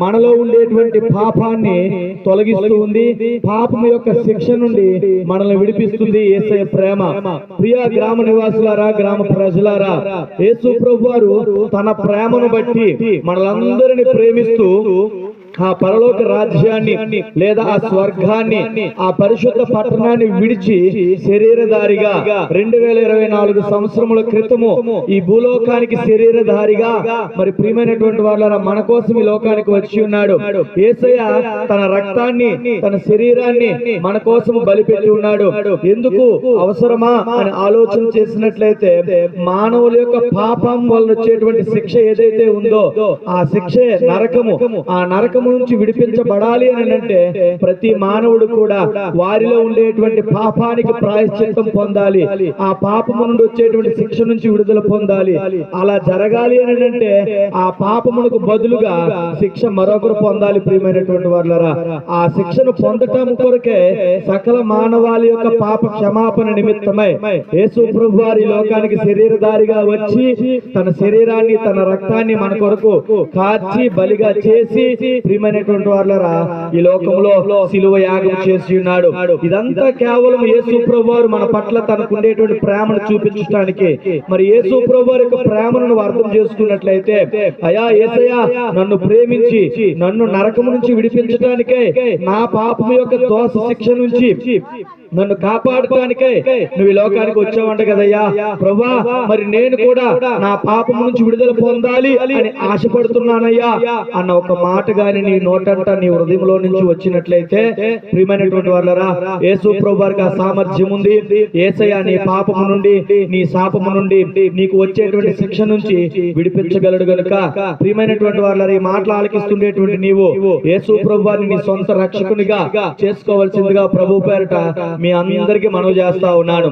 మనలో ఉండేటువంటి పాపాన్ని తొలగిస్తూ ఉంది. పాపం యొక్క శిక్ష నుండి మనల్ని విడిపిస్తుంది యేసయ్య ప్రేమ. ప్రియ గ్రామ నివాసులారా, గ్రామ ప్రజలారా, యేసు ప్రభువారు తన ప్రేమను బట్టి మనలందరినీ ప్రేమిస్తూ ఆ పరలోక రాజ్యాన్ని లేదా ఆ స్వర్గాన్ని, ఆ పరిశుద్ధ పట్టణాన్ని విడిచి శరీరధారిగా 2024 సంవత్సరముల క్రితము ఈ భూలోకానికి శరీరధారిగా మరి ప్రియమైనటువంటి వాళ్ళ మన కోసం ఈ లోకానికి వచ్చి ఉన్నాడు. యేసయ్య తన రక్తాన్ని, తన శరీరాన్ని మన కోసం బలిపెట్టి ఉన్నాడు. ఎందుకు అవసరమా అని ఆలోచన చేసినట్లయితే మానవుల యొక్క పాపం వల్ల వచ్చేటువంటి శిక్ష ఏదైతే ఉందో ఆ శిక్షే నరకము. ఆ నరకము నుంచి విడిపించబడాలి అని అంటే ప్రతి మానవుడు కూడా వారిలో ఉండేటువంటి పాపానికి ప్రాయశ్చిత్తం పొందాలి. ఆ పాపము నుండి వచ్చేటువంటి శిక్ష నుంచి విడుదల పొందాలి. అలా జరగాలి అని అంటే ఆ పాపమునకు బదులుగా శిక్ష మరొకరు పొందాలి. ప్రియమైనటువంటి వాళ్ళరా, ఆ శిక్షను పొందటం కొరకే సకల మానవాళి యొక్క పాప క్షమాపణ నిమిత్తమై యేసు ప్రభువారు ఈ లోకానికి శరీరధారిగా వచ్చి తన శరీరాన్ని, తన రక్తాన్ని మన కొరకు కార్చి బలిగా చేసి ప్రియమైనటువంటి వాళ్ళరా ఈ లోకంలో సిలువ యాగం చేసి ఉన్నాడు. ఇదంతా కేవలం యేసు ప్రభువారు మన పట్ల తనకుండేటువంటి ప్రేమను చూపించడానికి. మరి యేసు ప్రభువారి యొక్క ప్రేమను నువ్వు అర్థం చేసుకున్నట్లయితే, అయా యేసయ్యా నన్ను ప్రేమించి నన్ను నరకము నుంచి విడిపించడానికే, నా పాపము యొక్క దోష శిక్ష నుంచి నన్ను కాపాడటానికే నువ్వు ఈ లోకానికి వచ్చావంట కదయ్యా ప్రభువా. మరి నేను కూడా నా పాపము నుంచి విడుదల పొందాలి అని ఆశపడుతున్నానయ్యా అన్న ఒక మాట గాని నీ నోటంట, నీ హృదయంలో నుంచి వచ్చినట్లయితే ప్రియమైనటువంటి వాళ్ళరా, యేసు ప్రభువారికి ఆ సామర్థ్యం ఉంది. యేసయ్య నీ పాపము నుండి, నీ శాపము నుండి, నీకు వచ్చేటువంటి శిక్ష నుంచి విడిపించగలడు గనుక ప్రియమైనటువంటి వాళ్ళరా, ఈ మాటలు ఆలకిస్తుండేటువంటి నీవు యేసు ప్రభువారిని నీ సొంత రక్షకునిగా చేసుకోవాల్సిందిగా ప్రభు పేరట మీ అందరికీ మనవి చేస్తా ఉన్నాను.